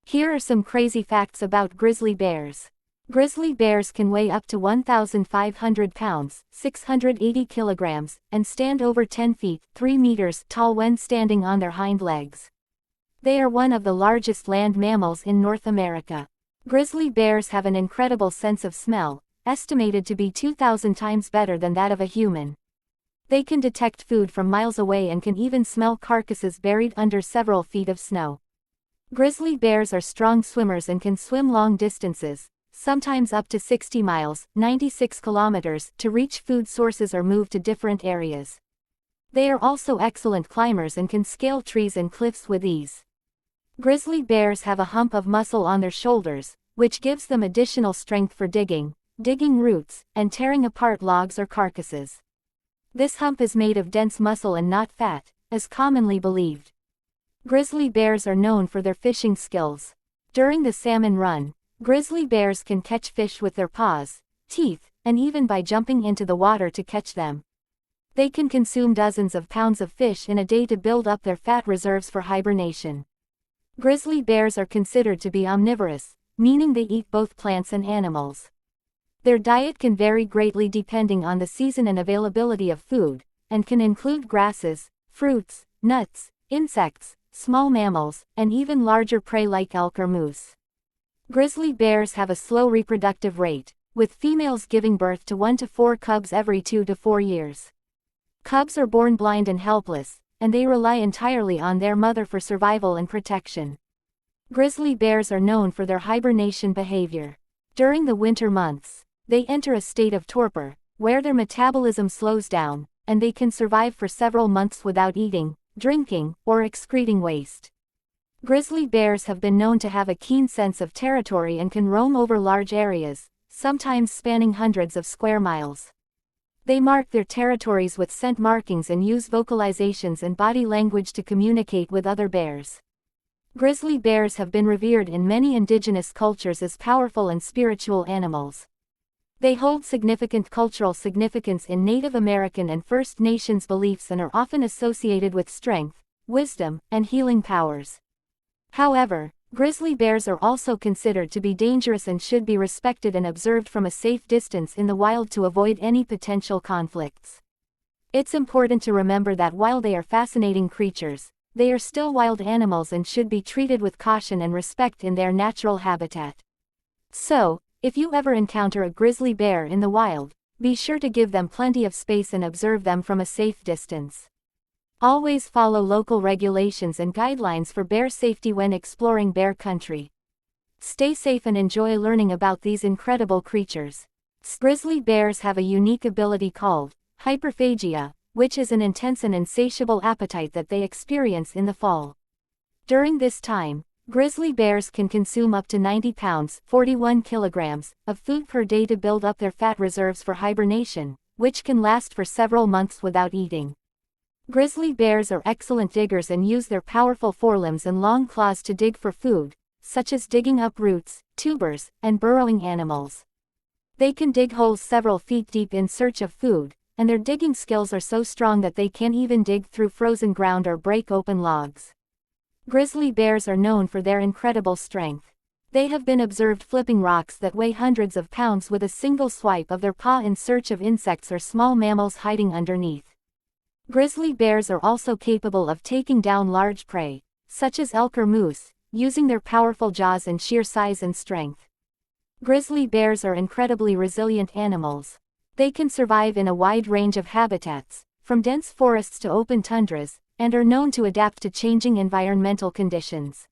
Here are some crazy facts about grizzly bears. Grizzly bears can weigh up to 1,500 pounds, 680 kilograms, and stand over 10 feet, 3 meters tall when standing on their hind legs. They are one of the largest land mammals in North America. Grizzly bears have an incredible sense of smell, estimated to be 2,000 times better than that of a human. They can detect food from miles away and can even smell carcasses buried under several feet of snow. Grizzly bears are strong swimmers and can swim long distances, sometimes up to 60 miles, 96 kilometers, to reach food sources or move to different areas. They are also excellent climbers and can scale trees and cliffs with ease. Grizzly bears have a hump of muscle on their shoulders, which gives them additional strength for digging roots, and tearing apart logs or carcasses. This hump is made of dense muscle and not fat, as commonly believed. Grizzly bears are known for their fishing skills. During the salmon run, grizzly bears can catch fish with their paws, teeth, and even by jumping into the water to catch them. They can consume dozens of pounds of fish in a day to build up their fat reserves for hibernation. Grizzly bears are considered to be omnivorous, meaning they eat both plants and animals. Their diet can vary greatly depending on the season and availability of food, and can include grasses, fruits, nuts, insects, small mammals, and even larger prey like elk or moose. Grizzly bears have a slow reproductive rate, with females giving birth to 1 to 4 cubs every 2 to 4 years. Cubs are born blind and helpless, and they rely entirely on their mother for survival and protection. Grizzly bears are known for their hibernation behavior. During the winter months, they enter a state of torpor, where their metabolism slows down, and they can survive for several months without eating, drinking, or excreting waste. Grizzly bears have been known to have a keen sense of territory and can roam over large areas, sometimes spanning hundreds of square miles. They mark their territories with scent markings and use vocalizations and body language to communicate with other bears. Grizzly bears have been revered in many indigenous cultures as powerful and spiritual animals. They hold significant cultural significance in Native American and First Nations beliefs and are often associated with strength, wisdom, and healing powers. However, grizzly bears are also considered to be dangerous and should be respected and observed from a safe distance in the wild to avoid any potential conflicts. It's important to remember that while they are fascinating creatures, they are still wild animals and should be treated with caution and respect in their natural habitat. So, if you ever encounter a grizzly bear in the wild, be sure to give them plenty of space and observe them from a safe distance. Always follow local regulations and guidelines for bear safety when exploring bear country. Stay safe and enjoy learning about these incredible creatures. Grizzly bears have a unique ability called hyperphagia, which is an intense and insatiable appetite that they experience in the fall. During this time, grizzly bears can consume up to 90 pounds, 41 kilograms, of food per day to build up their fat reserves for hibernation, which can last for several months without eating. Grizzly bears are excellent diggers and use their powerful forelimbs and long claws to dig for food, such as digging up roots, tubers, and burrowing animals. They can dig holes several feet deep in search of food, and their digging skills are so strong that they can even dig through frozen ground or break open logs. Grizzly bears are known for their incredible strength. They have been observed flipping rocks that weigh hundreds of pounds with a single swipe of their paw in search of insects or small mammals hiding underneath. Grizzly bears are also capable of taking down large prey, such as elk or moose, using their powerful jaws and sheer size and strength. Grizzly bears are incredibly resilient animals. They can survive in a wide range of habitats, from dense forests to open tundras, and are known to adapt to changing environmental conditions.